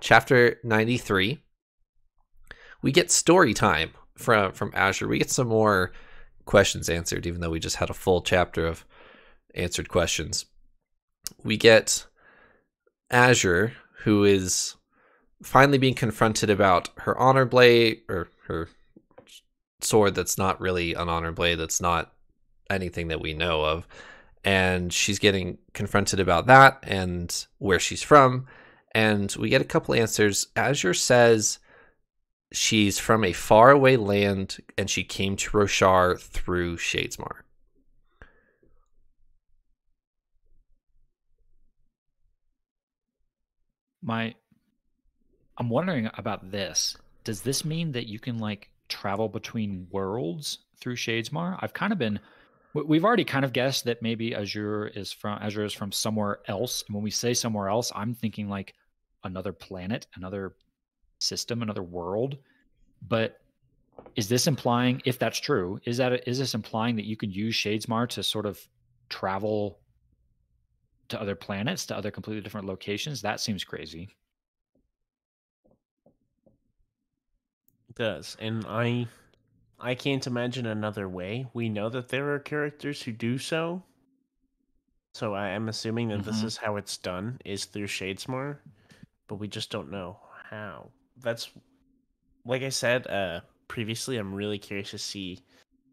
chapter 93, we get story time from Azure. We get some more questions answered, even though we just had a full chapter of answered questions. We get Azure, who is finally being confronted about her honor blade, or her sword that's not really an honor blade, that's not anything that we know of. And she's getting confronted about that and where she's from. And we get a couple answers. Azure says she's from a faraway land and she came to Roshar through Shadesmar. I'm wondering about this. Does this mean that you can like travel between worlds through Shadesmar? We've already kind of guessed that maybe Azure is from somewhere else. And when we say somewhere else, I'm thinking like another planet, another system, another world. But is this implying, if that's true, is this implying that you can use Shadesmar to sort of travel to other planets, to other completely different locations? That seems crazy. It does. And I can't imagine another way. We know that there are characters who do so. So I am assuming that this is how it's done, is through Shadesmar. But we just don't know how. That's, like I said previously, I'm really curious to see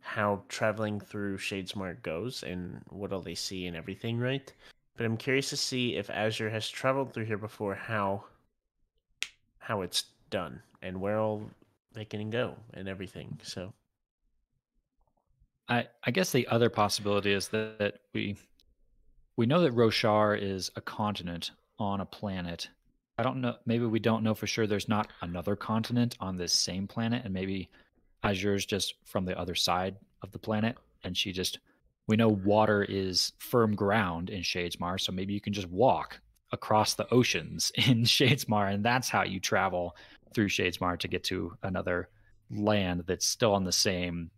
how traveling through Shadesmar goes and what all they see and everything, right? But I'm curious to see if Azure has traveled through here before, how it's done and where all they can go and everything. So I guess the other possibility is that we know that Roshar is a continent on a planet. I don't know. Maybe we don't know for sure there's not another continent on this same planet, and maybe Azure's just from the other side of the planet, and we know water is firm ground in Shadesmar, so maybe you can just walk across the oceans in Shadesmar, and that's how you travel through Shadesmar to get to another land that's still on the same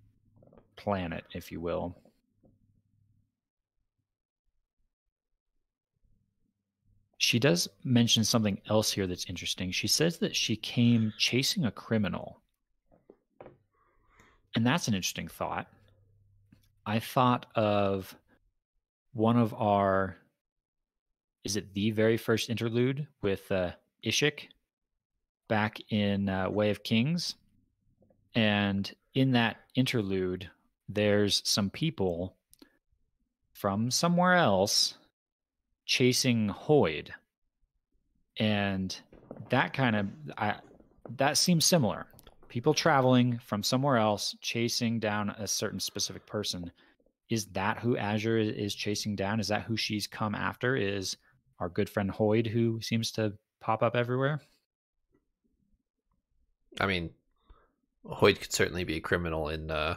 planet, if you will. She does mention something else here that's interesting. She says that she came chasing a criminal. And that's an interesting thought. I thought of one of is it the very first interlude with Ishik back in Way of Kings? And in that interlude, there's some people from somewhere else chasing Hoyd, and that that seems similar. People traveling from somewhere else chasing down a certain specific person. Is that who Azure is chasing down? Is that who she's come after? Is our good friend Hoyd, who seems to pop up everywhere? I mean, Hoyd could certainly be a criminal in the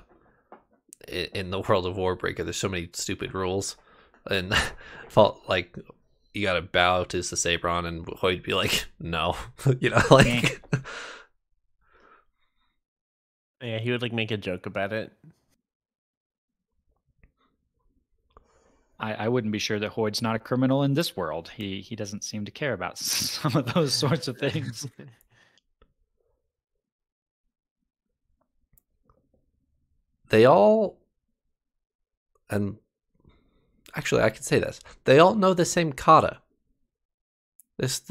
world of Warbreaker. There's so many stupid rules, and like you gotta bow to Sabron, and Hoyd be like, no, like. Yeah, he would like make a joke about it. I wouldn't be sure that Hoyd's not a criminal in this world. He doesn't seem to care about some of those sorts of things. They all, and actually I can say this, they all know the same Kata. This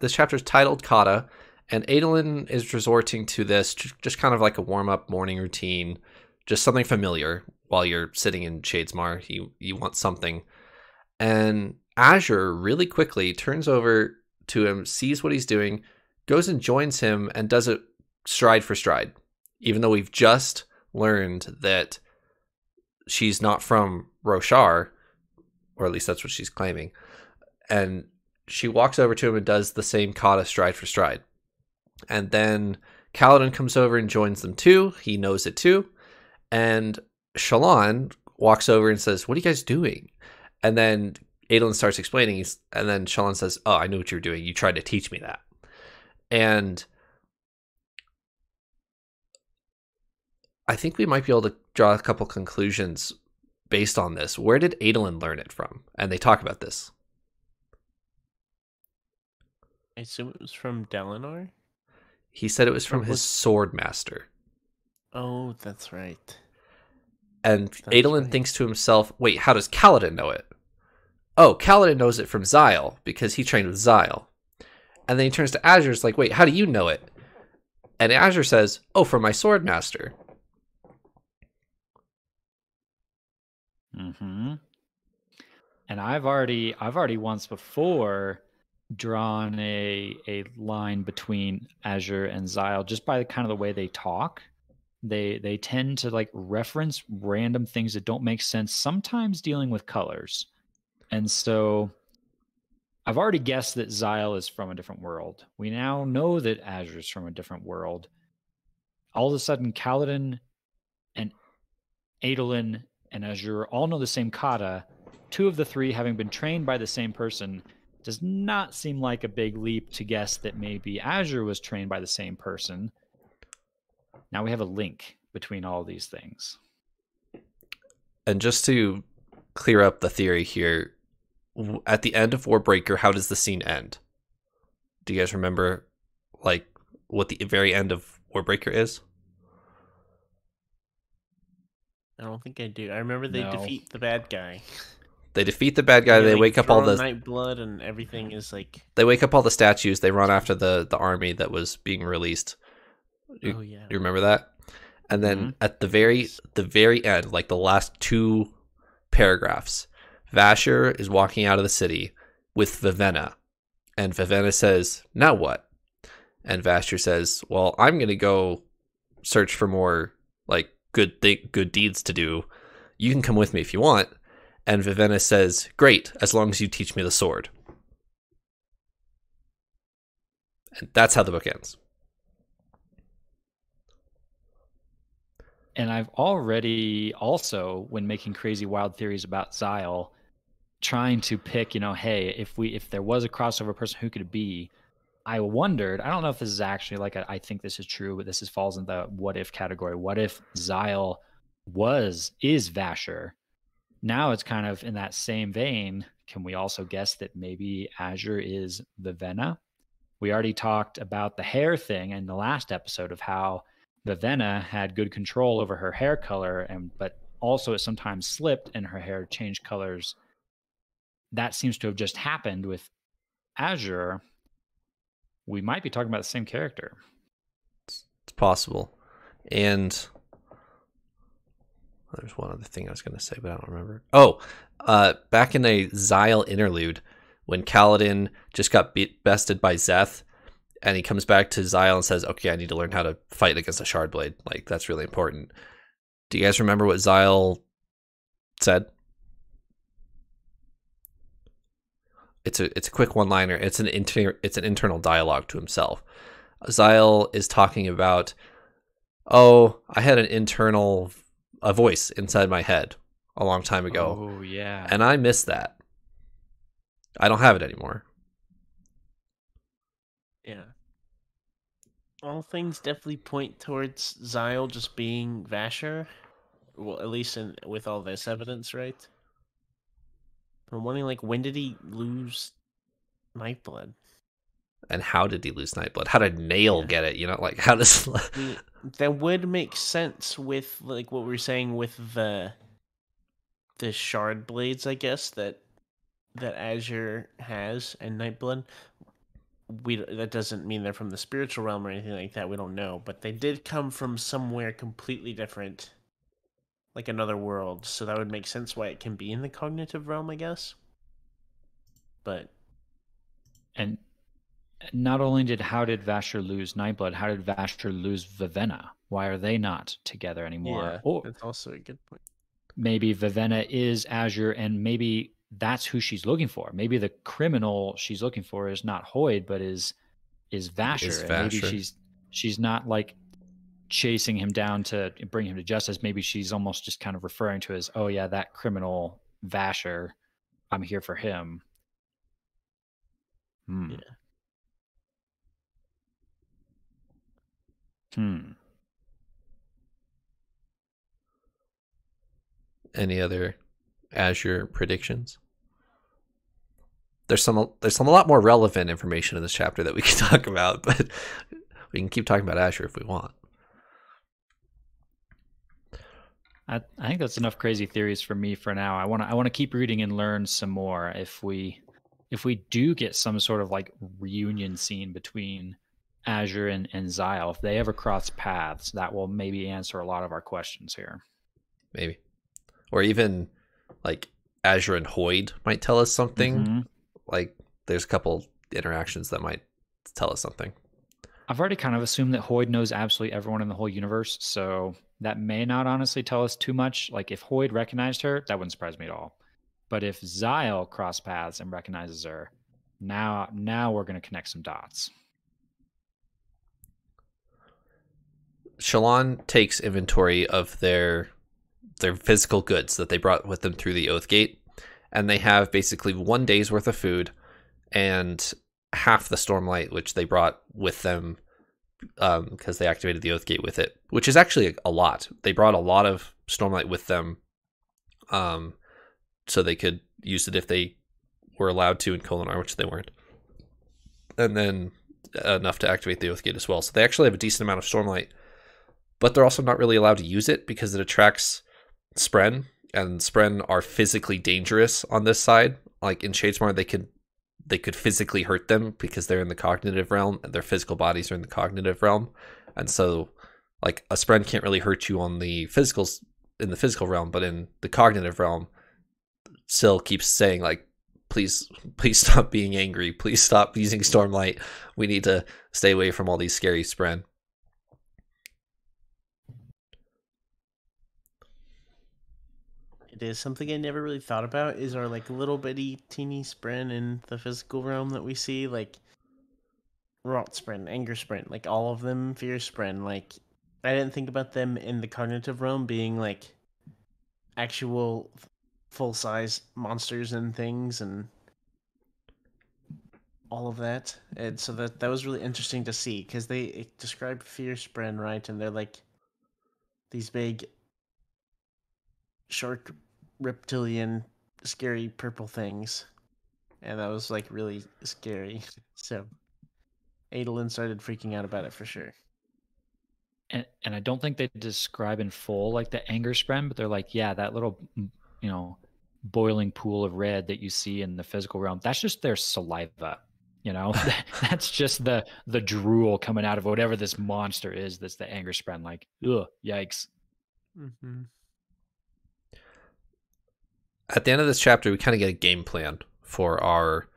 chapter is titled Kata, and Adolin is resorting to this just kind of like a warm-up morning routine, just something familiar while you're sitting in Shadesmar. You want something. And Azure really quickly turns over to him, sees what he's doing, goes and joins him, and does it stride for stride, even though we've just learned that she's not from Roshar, or at least that's what she's claiming. And she walks over to him and does the same Kata stride for stride. And then Kaladin comes over and joins them too. He knows it too. And Shallan walks over and says, what are you guys doing? And then Adolin starts explaining, and then Shallan says, oh, I know what you're doing. You tried to teach me that. And I think we might be able to draw a couple conclusions based on this. Where did Adolin learn it from? And they talk about this. I assume it was from Dalinar. He said it was Or from his was sword master. Oh, that's right. And That's Adolin right. thinks to himself, wait, how does Kaladin know it? Oh, Kaladin knows it from Xyle, because he trained with Xyle. And then he turns to Azure's like, wait, how do you know it? And Azure says, oh, from my sword master. Mm-hmm. And I've already once before drawn a line between Azure and Xyle just by kind of the way they talk. They tend to like reference random things that don't make sense, sometimes dealing with colors. And so I've already guessed that Xyle is from a different world. We now know that Azure is from a different world. All of a sudden, Kaladin and Adolin and Azure all know the same kata. Two of the three having been trained by the same person does not seem like a big leap to guess that maybe Azure was trained by the same person. Now we have a link between all these things. And just to clear up the theory here, at the end of Warbreaker, how does the scene end? Do you guys remember, like, what the very end of Warbreaker is? I don't think I do. I remember they No. defeat the bad guy. They defeat the bad guy. They wake up all the Nightblood, and everything is like. They wake up all the statues. They run after the army that was being released. Oh yeah. You remember that? And then at the very end, like the last two paragraphs, Vasher is walking out of the city with Vivenna, and Vivenna says, "Now what?" And Vasher says, "Well, I'm going to go search for more like good deeds to do. You can come with me if you want." And Vivenna says, "Great, as long as you teach me the sword." And that's how the book ends. And I've already also, when making crazy wild theories about Xyle, trying to pick, hey, if there was a crossover person, who could it be? I wondered, I don't know if this is actually like I think this is true, but this falls in the what if category. What if Xyle is Vasher? Now it's kind of in that same vein. Can we also guess that maybe Azure is Vivenna? We already talked about the hair thing in the last episode of how Vivenna had good control over her hair color, but also it sometimes slipped and her hair changed colors. That seems to have just happened with Azure. We might be talking about the same character. It's possible. And there's one other thing I was going to say, but I don't remember. Oh, back in a Xyle interlude, when Kaladin just got bested by Zeth, and he comes back to Xyle and says, "Okay, I need to learn how to fight against a Shardblade. Like, that's really important." Do you guys remember what Xyle said? It's a quick one-liner. It's an internal dialogue to himself. Xyle is talking about, "Oh, I had a voice inside my head a long time ago. Oh, yeah. And I miss that. I don't have it anymore." Yeah. All things definitely point towards Xyle just being Vasher. Well, at least with all this evidence, right? I'm wondering, like, when did he lose Nightblood? And how did he lose Nightblood? How did Nail get it? Like, how does... That would make sense with, like, what we were saying with the shard blades, I guess, that Azure has, and Nightblood. That doesn't mean they're from the spiritual realm or anything like that. We don't know, but they did come from somewhere completely different, like another world. So that would make sense why it can be in the cognitive realm, I guess. But and not only how did Vasher lose Nightblood, how did Vasher lose Vivenna? Why are they not together anymore? yeah, Or that's also a good point. maybe Vivenna is Azure, and maybe that's who she's looking for. Maybe the criminal she's looking for is not Hoyd, but is Vasher. And maybe she's not like chasing him down to bring him to justice. Maybe she's almost just kind of referring to as, oh yeah, that criminal Vasher. I'm here for him. Yeah. Any other Azure predictions? there's some a lot more relevant information in this chapter that we can talk about, but we can keep talking about Azure if we want. I think that's enough crazy theories for me for now. I want to keep reading and learn some more. If we do get some sort of like reunion scene between Azure and Xyle, if they ever cross paths, that will maybe answer a lot of our questions here. Maybe. Or even like Azure and Hoid might tell us something. Mm-hmm. Like there's a couple interactions that might tell us something. I've already kind of assumed that Hoid knows absolutely everyone in the whole universe, so that may not honestly tell us too much. Like if Hoid recognized her, that wouldn't surprise me at all. But if Xyle cross paths and recognizes her, now we're going to connect some dots. Shallan takes inventory of their physical goods that they brought with them through the Oath Gate, and they have basically 1 day's worth of food and half the Stormlight, which they brought with them because they activated the Oath Gate with it, which is actually a lot. They brought a lot of Stormlight with them so they could use it if they were allowed to in Kholinar, which they weren't. And then enough to activate the Oath Gate as well. So they actually have a decent amount of Stormlight, but they're also not really allowed to use it because it attracts Spren, and Spren are physically dangerous on this side. Like in Shadesmar, they could physically hurt them because they're in the cognitive realm and their physical bodies are in the cognitive realm. And so like a Spren can't really hurt you on the physicals in the physical realm, but in the cognitive realm, Syl keeps saying like, please stop being angry. Please stop using Stormlight. We need to stay away from all these scary Spren. It is something I never really thought about, is our like little bitty teeny Spren in the physical realm that we see, like Rot Spren, Anger Spren, like all of them, Fear Spren. Like I didn't think about them in the cognitive realm being like actual full-size monsters and things and all of that. And so that was really interesting to see, because they describe Fear Spren, right? And they're like these big short reptilian scary purple things, and that was like really scary. So Adolin started freaking out about it for sure. And I don't think they describe in full like the Anger Spren, but they're like, yeah, that little, boiling pool of red that you see in the physical realm, that's just their saliva. That's just the drool coming out of whatever this monster is. That's the Anger Spren. Like, ugh, yikes. Mm-hmm. At the end of this chapter, we kind of get a game plan for our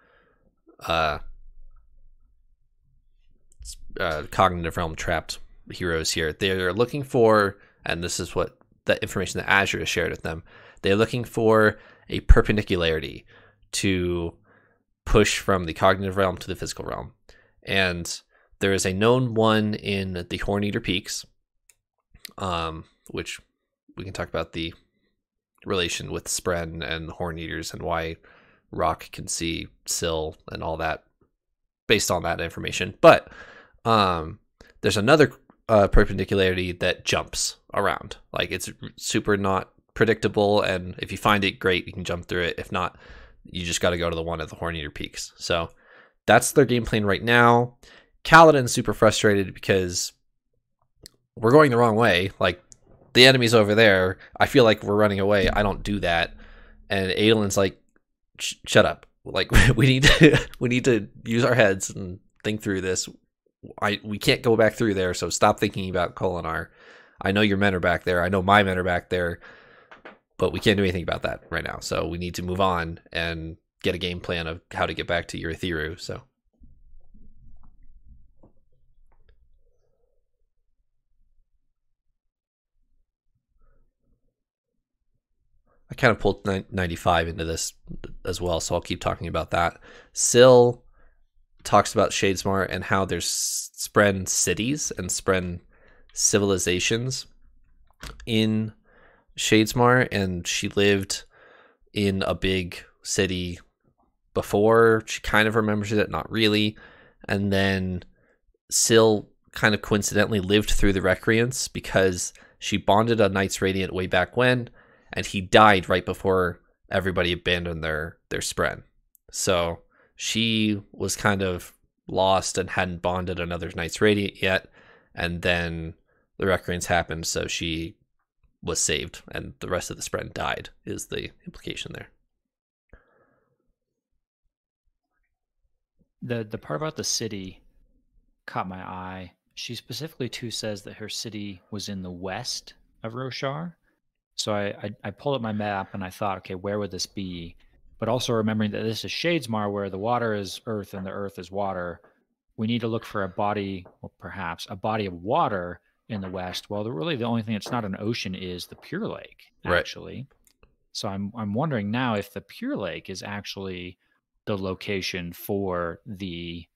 cognitive realm trapped heroes here. They're looking for, and this is what the information that Azure has shared with them, they're looking for a perpendicularity to push from the cognitive realm to the physical realm. And there is a known one in the Horneater Peaks, which we can talk about the relation with Spren and Horneaters and why Rock can see Syl and all that based on that information. But there's another perpendicularity that jumps around. Like it's super not predictable, and if you find it, great, you can jump through it. If not, you just got to go to the one at the Horneater Peaks. So that's their game plan right now. Kaladin's super frustrated because we're going the wrong way. Like the enemy's over there. I feel like we're running away. I don't do that. And Adolin's like, shut up. Like we need to use our heads and think through this. We can't go back through there, so stop thinking about Kholinar. I know your men are back there. I know my men are back there, but we can't do anything about that right now. So we need to move on and get a game plan of how to get back to Urithiru. So I kind of pulled 95 into this as well, so I'll keep talking about that. Syl talks about Shadesmar and how there's Spren cities and Spren civilizations in Shadesmar, and she lived in a big city before. She kind of remembers it, not really. And then Syl kind of coincidentally lived through the Recreants because she bonded a Knights Radiant way back when, and he died right before everybody abandoned their Spren. So she was kind of lost and hadn't bonded another Knight's Radiant yet, and then the Recreants happened, so she was saved, and the rest of the Spren died, is the implication there. The part about the city caught my eye. She specifically too says that her city was in the west of Roshar. So I pulled up my map and I thought, okay, where would this be? But also remembering that this is Shadesmar, where the water is earth and the earth is water. We need to look for a body, or perhaps a body of water in the west. Well, really the only thing that's not an ocean is the Pure Lake, actually. Right. So I'm wondering now if the Pure Lake is actually the location for the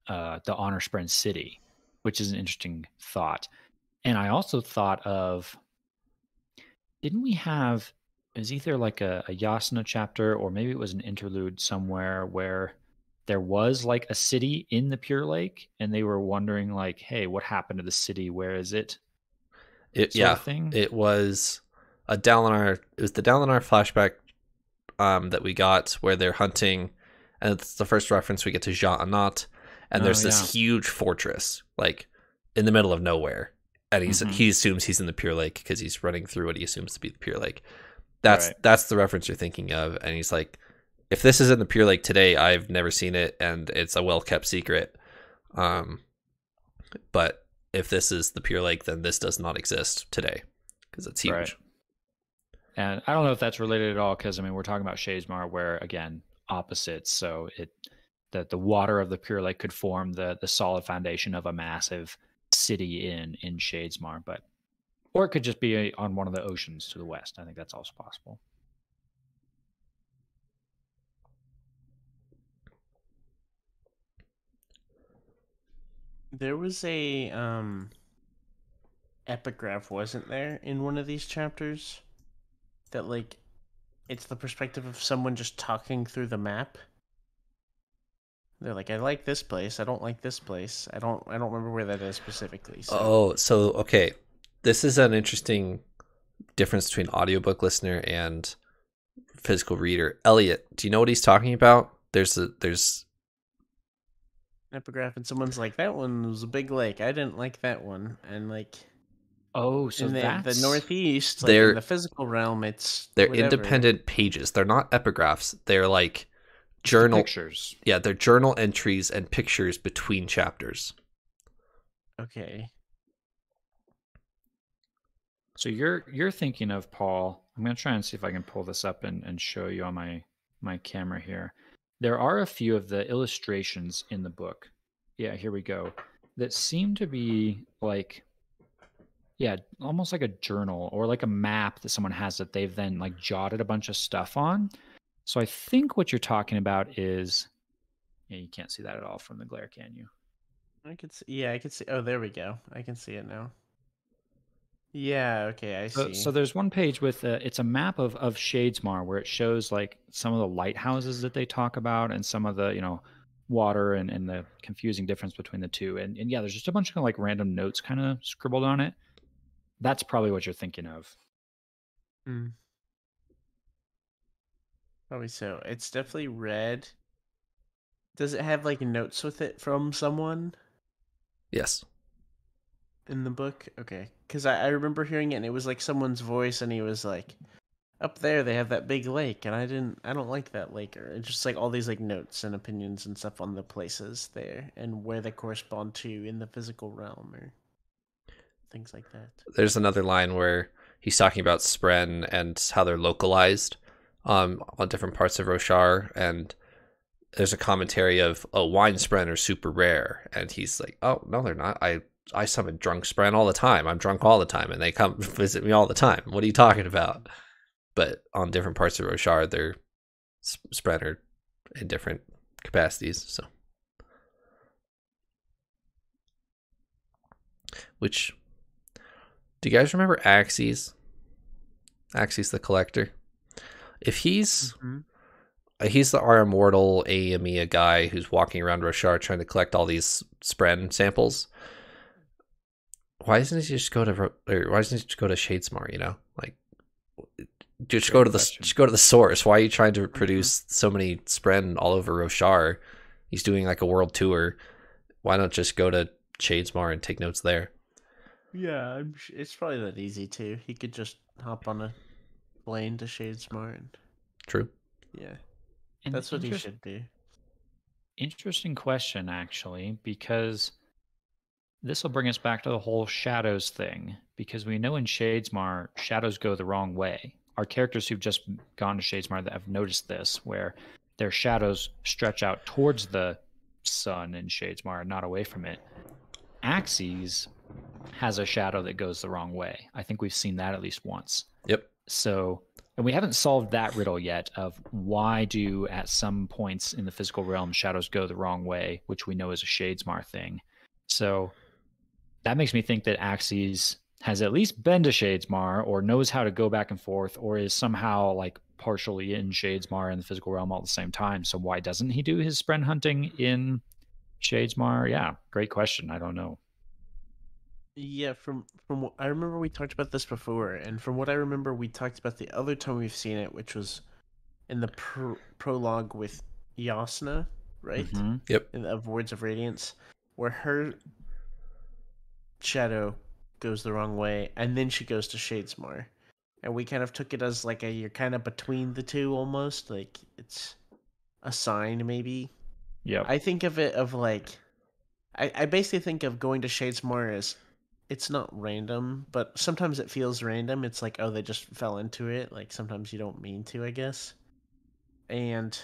Honor Spren city, which is an interesting thought. And I also thought of, didn't we have, it was either like a Yasna chapter or maybe it was an interlude somewhere where there was like a city in the Pure Lake and they were wondering like, hey, what happened to the city? Where is it? Thing? It was a Dalinar. It was the Dalinar flashback that we got where they're hunting, and it's the first reference we get to Ja Anat, and there's this huge fortress like in the middle of nowhere, and he assumes he's in the Pure Lake because he's running through what he assumes to be the Pure Lake. That's the reference you're thinking of, and he's like, if this is in the Pure Lake today, I've never seen it, and it's a well-kept secret. But if this is the Pure Lake, then this does not exist today because it's huge. Right. And I don't know if that's related at all because, I mean, we're talking about Shadesmar where, again, opposites. So that the water of the Pure Lake could form the solid foundation of a massive city in Shadesmar. Or it could just be on one of the oceans to the west. I think that's also possible. There was a epigraph, wasn't there, in one of these chapters? That, like, it's the perspective of someone just talking through the map. They're like, I like this place, I don't like this place. I don't remember where that is specifically. So. Okay. This is an interesting difference between audiobook listener and physical reader. Elliot, do you know what he's talking about? There's epigraph and someone's like, that one was a big lake, I didn't like that one, and like, oh, so in that's the northeast, like in the physical realm, they're independent pages. They're not epigraphs. They're like journal pictures. Yeah, they're journal entries and pictures between chapters. Okay. So you're thinking of, Paul, I'm going to try and see if I can pull this up and show you on my camera here. There are a few of the illustrations in the book. Yeah, here we go. That seem to be like, yeah, almost like a journal or like a map that someone has that they've then like jotted a bunch of stuff on. So I think what you're talking about is, yeah, you can't see that at all from the glare, can you? I could see. Yeah, I could see. Oh, there we go. I can see it now. Yeah, okay, I see. So there's one page with it's a map of Shadesmar where it shows like some of the lighthouses that they talk about and some of the, you know, water and the confusing difference between the two. And yeah, there's just a bunch of like random notes kind of scribbled on it. That's probably what you're thinking of. Probably so. It's definitely red. Does it have like notes with it from someone? Yes. In the book? Okay. Because I remember hearing it and it was like someone's voice and he was like, up there they have that big lake and I don't like that lake. Or just like all these like notes and opinions and stuff on the places there and where they correspond to in the physical realm or things like that. There's another line where he's talking about Spren and how they're localized on different parts of Roshar, and there's a commentary of, oh, wine Spren are super rare, and he's like, oh, no, they're not. I summon drunk Spren all the time. I'm drunk all the time, and they come visit me all the time. What are you talking about? But on different parts of Roshar, their Spren are in different capacities. So, which, do you guys remember Axes? Axes the Collector. If he's he's the R Immortal Aemia guy who's walking around Roshar trying to collect all these Spren samples. Why doesn't he just go to Shadesmar? You know, like, Just Great go to question. just go to the source. Why are you trying to produce so many Spren all over Roshar? He's doing like a world tour. Why not just go to Shadesmar and take notes there? Yeah, it's probably that easy too. He could just hop on a plane to Shadesmar and True. yeah, And that's what he should do. Interesting question, actually, because this will bring us back to the whole shadows thing. Because we know in Shadesmar, shadows go the wrong way. Our characters who've just gone to Shadesmar that have noticed this, where their shadows stretch out towards the sun in Shadesmar, not away from it. Axes has a shadow that goes the wrong way. I think we've seen that at least once. Yep. So, and we haven't solved that riddle yet of why do at some points in the physical realm shadows go the wrong way, which we know is a Shadesmar thing. So that makes me think that Axes has at least been to Shadesmar or knows how to go back and forth or is somehow like partially in Shadesmar and the physical realm all at the same time. So why doesn't he do his Spren hunting in Shadesmar? Yeah, great question. I don't know. Yeah, from what I remember, we talked about this before, and from what I remember, we talked about the other time we've seen it, which was in the prologue with Yasna, right? Mm-hmm. Yep. Of Words of Radiance, where her shadow goes the wrong way, and then she goes to Shadesmar, and we kind of took it as like you're kind of between the two almost, like it's a sign maybe. Yep. I think of it of like, I basically think of going to Shadesmar as it's not random, but sometimes it feels random. It's like, oh, they just fell into it. Like sometimes you don't mean to, I guess. And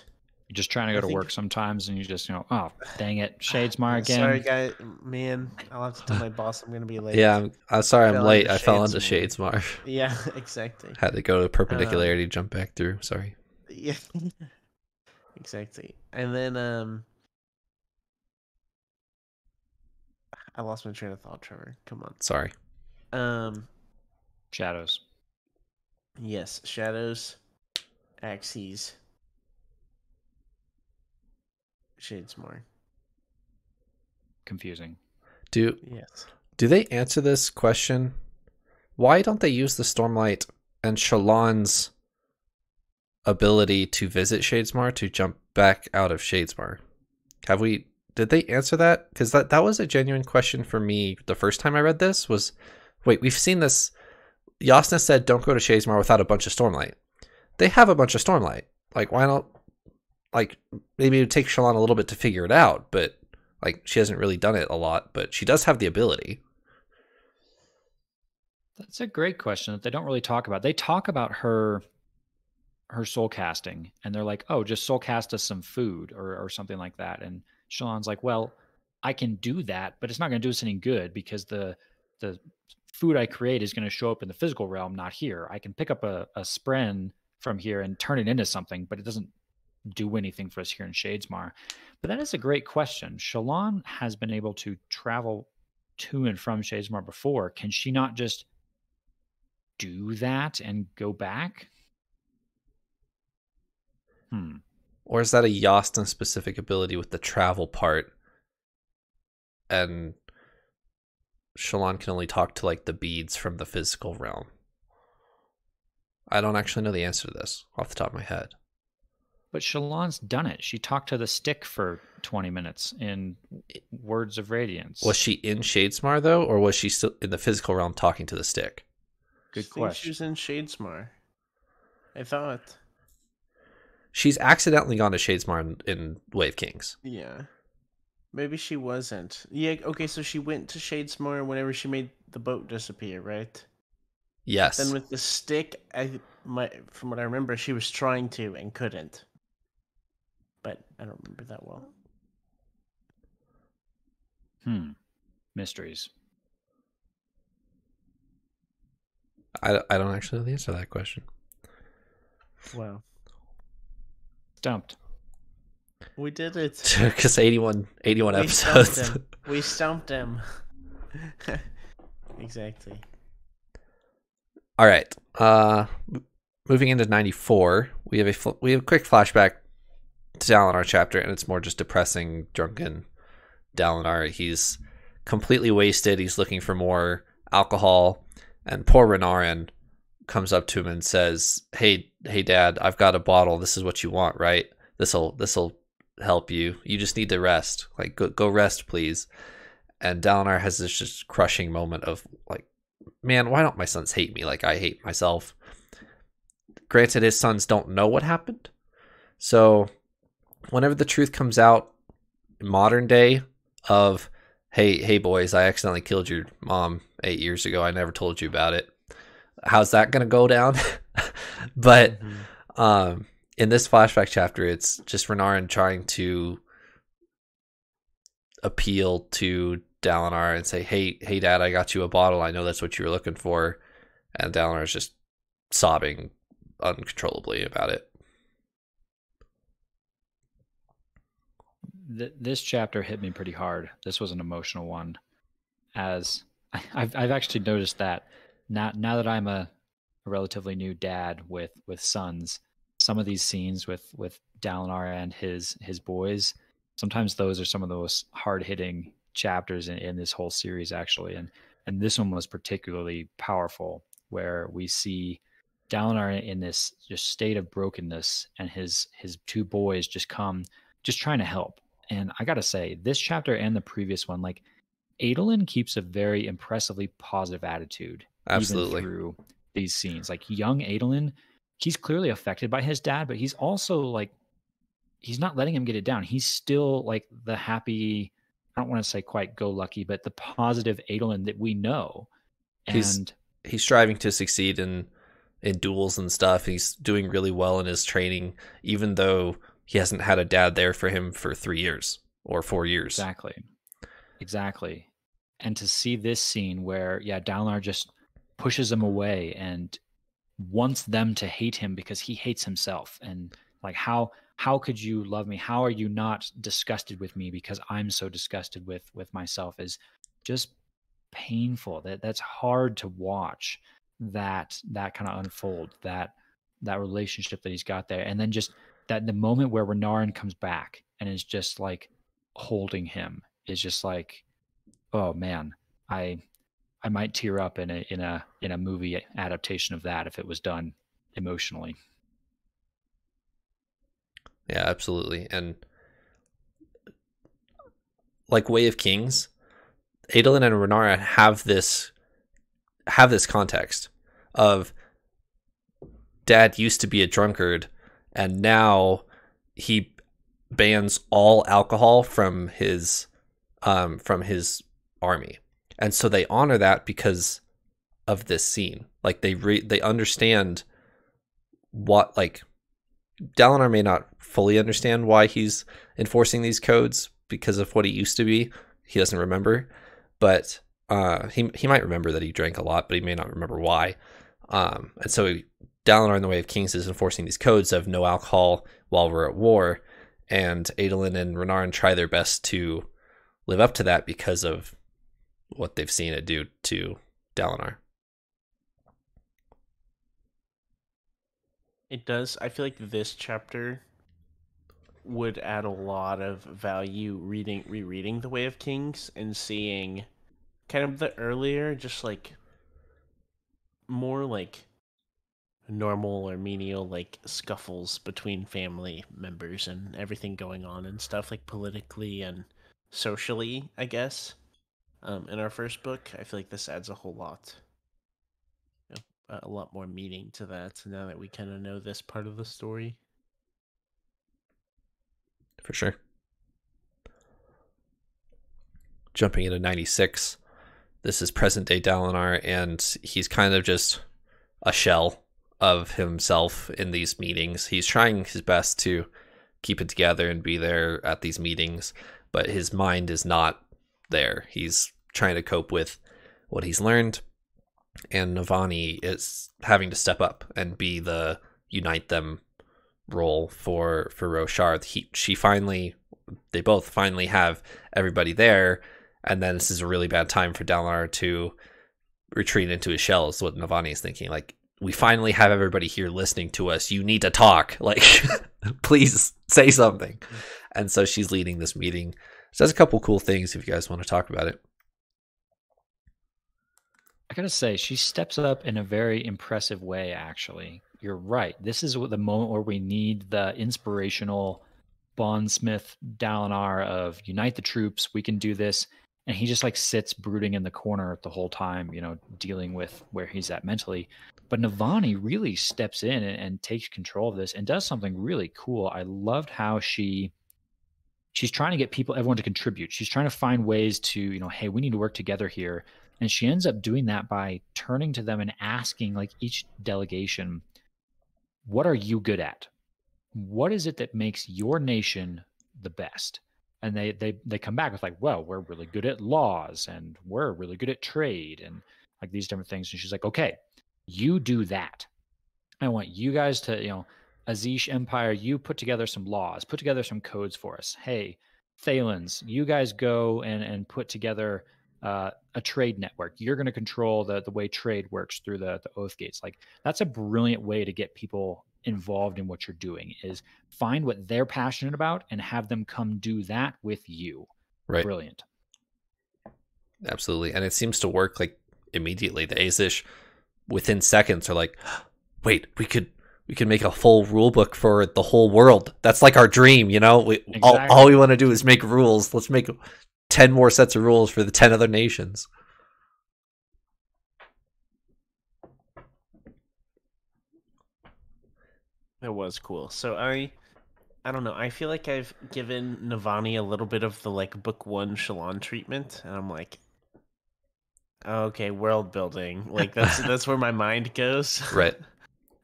you're just trying to go to work sometimes, and you just, oh, dang it, Shadesmar again. Sorry, guy, man. I'll have to tell my boss I'm gonna be late. Yeah, I'm sorry I'm late. I fell into Shadesmar. Yeah, exactly. Had to go to perpendicularity, jump back through. Sorry. Yeah, exactly. And then I lost my train of thought, Trevor. Come on. Sorry. Shadows. Yes, shadows, Axes, Shadesmar. Confusing. Do Yes. Do they answer this question? Why don't they use the Stormlight and Shallan's ability to visit Shadesmar to jump back out of Shadesmar? Did they answer that? Because that was a genuine question for me the first time I read this was, wait, we've seen this. Yasna said don't go to Shadesmar without a bunch of Stormlight. They have a bunch of Stormlight. Like, why not? Like, maybe it would take Shallan a little bit to figure it out, but like she hasn't really done it a lot, but she does have the ability. That's a great question that they don't really talk about. They talk about her soul casting, and they're like, oh, just soul cast us some food or something like that. And Shallan's like, well, I can do that, but it's not going to do us any good because the food I create is going to show up in the physical realm, not here. I can pick up a spren from here and turn it into something, but it doesn't do anything for us here in Shadesmar. But that is a great question. Shallan has been able to travel to and from Shadesmar before. Can she not just do that and go back? Or is that a Yasna specific ability with the travel part? And Shallan can only talk to like the beads from the physical realm. I don't actually know the answer to this off the top of my head. But Shallan's done it. She talked to the stick for 20 minutes in Words of Radiance. Was she in Shadesmar though, or was she still in the physical realm talking to the stick? Good I question. think she was in Shadesmar. I thought. She's accidentally gone to Shadesmar in Way of Kings. Yeah. Maybe she wasn't. Yeah, okay, so she went to Shadesmar whenever she made the boat disappear, right? Yes. Then with the stick, from what I remember, she was trying to and couldn't. But I don't remember that well. Mysteries. I don't actually know the answer to that question. Wow. Stumped. We did it. Because 81 episodes. We stumped him. Exactly. All right. Moving into 94, we have a quick flashback to Dalinar chapter, and it's more just depressing, drunken Dalinar. He's completely wasted. He's looking for more alcohol, and poor Renarin comes up to him and says, hey Dad, I've got a bottle. This is what you want, right? This'll help you. You just need to rest. Like, go rest, please. And Dalinar has this just crushing moment of like, man, why don't my sons hate me like I hate myself? Granted, his sons don't know what happened. So whenever the truth comes out in modern day of, hey boys, I accidentally killed your mom 8 years ago. I never told you about it. How's that going to go down? But in this flashback chapter, it's just Renarin trying to appeal to Dalinar and say, hey Dad, I got you a bottle. I know that's what you were looking for. And Dalinar is just sobbing uncontrollably about it. This chapter hit me pretty hard. This was an emotional one, as I've actually noticed that now that I'm a relatively new dad with sons, some of these scenes with Dalinar and his boys, sometimes those are some of the most hard-hitting chapters in this whole series, actually. And this one was particularly powerful, where we see Dalinar in this just state of brokenness, and his two boys just trying to help. And I gotta say, this chapter and the previous one, like, Adolin keeps a very impressively positive attitude. Absolutely. Even through these scenes. Like, young Adolin, he's clearly affected by his dad, but he's also like, he's not letting him get it down. He's still like the happy, I don't want to say quite go lucky, but the positive Adolin that we know. And he's striving to succeed in duels and stuff. He's doing really well in his training, even though he hasn't had a dad there for him for 3 years or 4 years. Exactly. And to see this scene where, Dalinar just pushes him away and wants them to hate him because he hates himself. And like, how could you love me? How are you not disgusted with me because I'm so disgusted with myself, is just painful. That's hard to watch, that kind of unfold, that relationship that he's got there. And then just that the moment where Renarin comes back and is just like holding him is just like, oh man, I might tear up in a movie adaptation of that if it was done emotionally. Yeah, absolutely. And like Way of Kings, Adolin and Renarin have this context of Dad used to be a drunkard, and now he bans all alcohol from his army. And so they honor that because of this scene. Like they understand what, like, Dalinar may not fully understand why he's enforcing these codes because of what he used to be. He doesn't remember, but he might remember that he drank a lot, but he may not remember why. And so Dalinar in the Way of Kings is enforcing these codes of no alcohol while we're at war, and Adolin and Renarin try their best to live up to that because of what they've seen it do to Dalinar. It does. I feel like this chapter would add a lot of value rereading The Way of Kings and seeing kind of the earlier, just like more like normal or menial like scuffles between family members and everything going on and stuff, like politically and socially, I guess. In our first book, I feel like this adds a whole lot. A lot more meaning to that now that we kind of know this part of the story. For sure. Jumping into 96, this is present day Dalinar, and he's kind of just a shell of himself in these meetings. He's trying his best to keep it together and be there at these meetings, but his mind is not there. He's trying to cope with what he's learned, and Navani is having to step up and be the unite them role for Roshar. They both finally have everybody there, and then this is a really bad time for Dalinar to retreat into his shell, is what Navani is thinking. Like, we finally have everybody here listening to us. You need to talk. Like, please say something. And so she's leading this meeting. So there's a couple cool things if you guys want to talk about it. gotta say, she steps up in a very impressive way, actually. You're right. This is the moment where we need the inspirational bondsmith Dalinar of unite the troops, we can do this. And he just like sits brooding in the corner the whole time, dealing with where he's at mentally. But Navani really steps in and takes control of this and does something really cool. I loved how she's trying to get everyone to contribute. She's trying to find ways to, hey, we need to work together here. And she ends up doing that by turning to them and asking like each delegation, what are you good at? What is it that makes your nation the best? And they come back with like, well, we're really good at laws and we're really good at trade and like these different things. And she's like, okay, you do that. I want you guys to, Azish Empire, you put together some laws, put together some codes for us. Hey, Thalens, you guys go and put together a trade network. You're going to control the way trade works through the oath gates. Like that's a brilliant way to get people involved in what you're doing, is find what they're passionate about and have them come do that with you. Right. Brilliant. Absolutely. And it seems to work like immediately. The Azish within seconds are like, wait, we could make a full rule book for the whole world. That's like our dream, Exactly. All we want to do is make rules. Let's make 10 more sets of rules for the 10 other nations. That was cool. So I don't know. I feel like I've given Navani a little bit of the like book 1 Shalon treatment, and I'm like, okay, world building. Like that's where my mind goes. Right.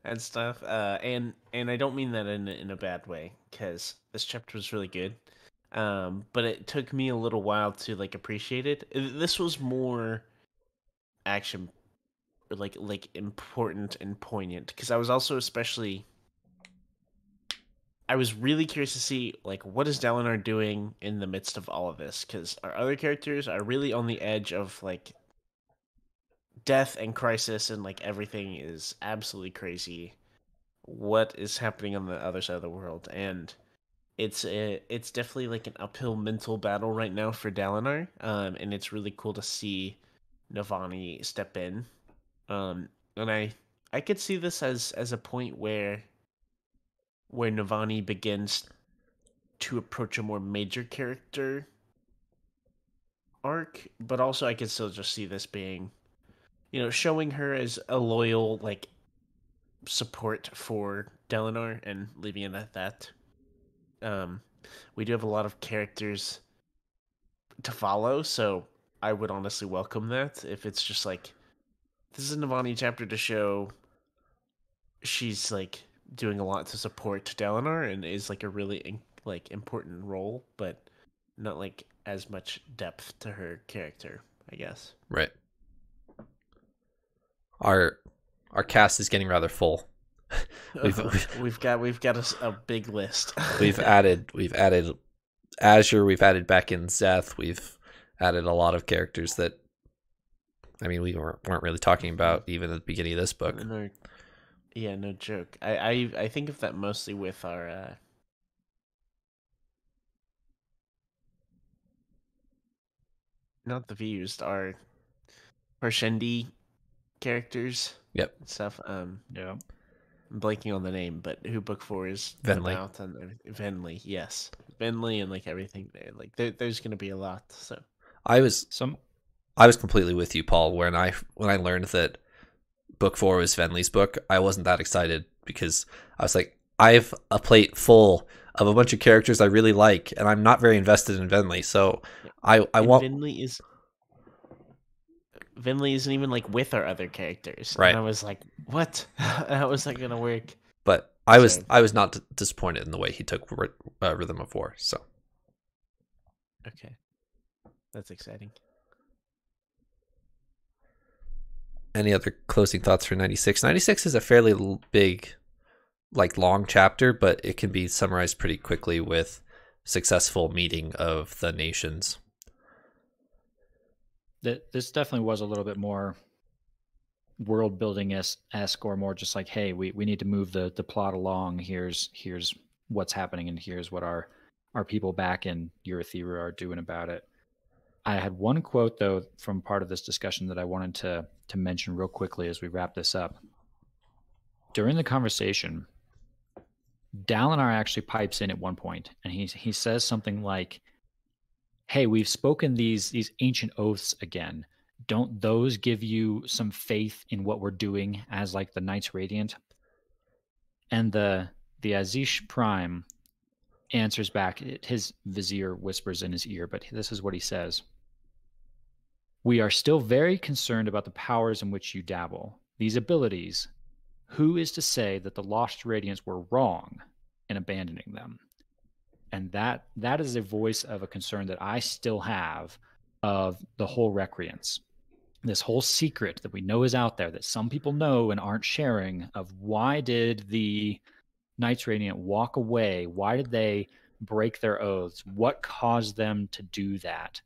And stuff. And I don't mean that in a bad way, because this chapter was really good. But it took me a little while to like appreciate it. This was more action, like important and poignant, because I was also I was really curious to see like what is Dalinar doing in the midst of all of this, because our other characters are really on the edge of like death and crisis, and like everything is absolutely crazy. What is happening on the other side of the world? And it's definitely like an uphill mental battle right now for Dalinar. And it's really cool to see Navani step in. And I could see this as a point where Navani begins to approach a more major character arc, but also I could still just see this being, showing her as a loyal like support for Dalinar and leaving it at that. We do have a lot of characters to follow, so I would honestly welcome that if it's just like this is a Navani chapter to show she's like doing a lot to support Dalinar and is like a really like important role, but not like as much depth to her character, I guess. Right. Our cast is getting rather full. We've got a big list. we've added Azure, we've added back in Zeth, we've added a lot of characters that we weren't really talking about even at the beginning of this book. Yeah, no joke. I think of that mostly with our not the views, our Parshendi characters. Yep. And stuff. Yeah. I'm blanking on the name, but who book 4 is Venli. about, and Venli, yes. Venli and like everything there. Like there's gonna be a lot. So I was completely with you, Paul, when I learned that book 4 was Venli's book. I wasn't that excited because I was like, I have a plate full of a bunch of characters I really like, and I'm not very invested in Venli. So I want Venli isn't even like with our other characters. Right. And I was like, what? How was that gonna work? But I was not disappointed in the way he took Rhythm of War. So okay, that's exciting. Any other closing thoughts for 96? 96 is a fairly big, like long chapter, but it can be summarized pretty quickly with successful meeting of the nations. This definitely was a little bit more world building esque, or more just like, hey, we need to move the plot along. Here's what's happening, and here's what our people back in Urithiru are doing about it. I had one quote, though, from part of this discussion that I wanted to mention real quickly as we wrap this up. During the conversation, Dalinar actually pipes in at one point, and he says something like, hey, we've spoken these ancient oaths again. Don't those give you some faith in what we're doing as like the Knights Radiant? And the Azish Prime answers back. His vizier whispers in his ear, but this is what he says. We are still very concerned about the powers in which you dabble. These abilities. Who is to say that the Lost Radiants were wrong in abandoning them? And that is a voice of a concern that I still have of the whole Recreants. This whole secret that we know is out there that some people know and aren't sharing of why did the Knights Radiant walk away? Why did they break their oaths? What caused them to do that?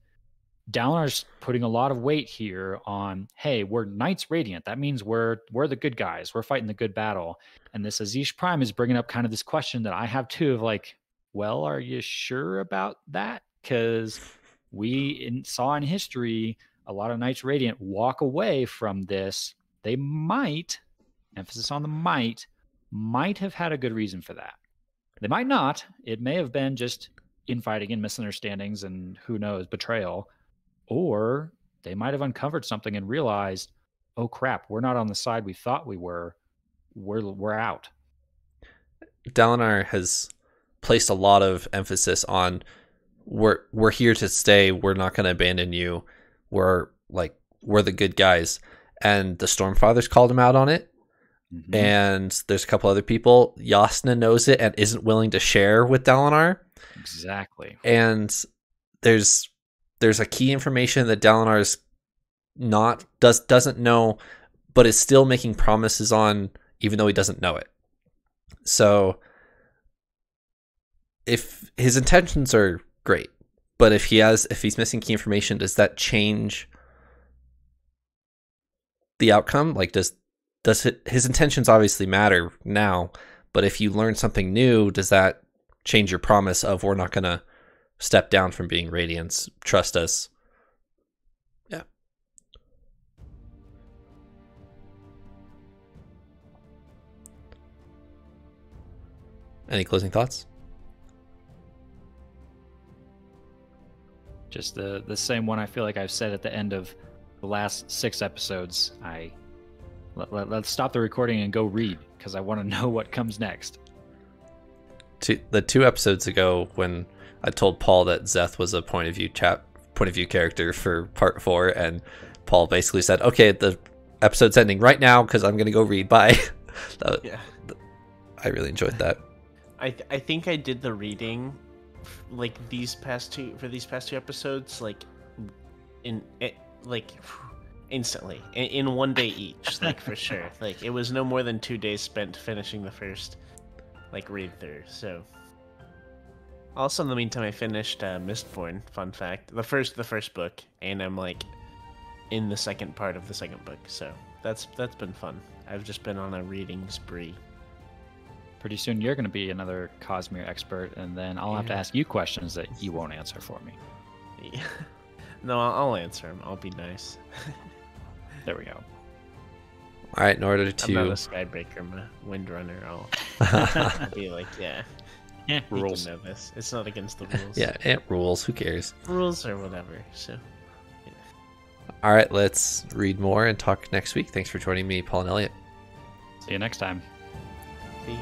Dalinar's putting a lot of weight here on, hey, we're Knights Radiant. That means we're the good guys. We're fighting the good battle. And this Azish Prime is bringing up kind of this question that I have too of like, well, are you sure about that? Because we saw in history a lot of Knights Radiant walk away from this. They might, emphasis on the might have had a good reason for that. They might not. It may have been just infighting and misunderstandings and who knows, betrayal. Or they might have uncovered something and realized, oh crap, we're not on the side we thought we were. We're out. Dalinar has placed a lot of emphasis on we're here to stay. We're not going to abandon you. We're the good guys. And the Stormfathers called him out on it. Mm-hmm. And there's a couple other people. Yasna knows it and isn't willing to share with Dalinar. Exactly. And there's a key information that Dalinar's doesn't know, but is still making promises on, even though he doesn't know it. So if his intentions are great, but if he's missing key information, does that change the outcome? Like, does his intentions obviously matter now, but if you learn something new, does that change your promise of we're not going to step down from being Radiants, trust us? Yeah. Any closing thoughts? Just the same one I feel like I've said at the end of the last 6 episodes. Let's stop the recording and go read, because I want to know what comes next. The 2 episodes ago, when I told Paul that Szeth was a point of view character for part 4, and Paul basically said, "Okay, the episode's ending right now because I'm going to go read." Bye. Yeah, I really enjoyed that. I think I did the reading like these past 2 episodes instantly in one day each, like for sure. Like it was no more than 2 days spent finishing the first read through. So also in the meantime, I finished Mistborn. Fun fact: the first book, and I'm in the second part of the second book. So that's been fun. I've just been on a reading spree. Pretty soon you're going to be another Cosmere expert, and then I'll have to ask you questions that you won't answer for me. Yeah. No, I'll answer them. I'll be nice. There we go. All right, in order to... I'm not a Skybreaker, I'm a Windrunner. I'll be like, yeah. Yeah, rules. Know this. It's not against the rules. Yeah, rules. Who cares? Rules or whatever, so... Yeah. All right, let's read more and talk next week. Thanks for joining me, Paul and Eliot. See you next time. See ya.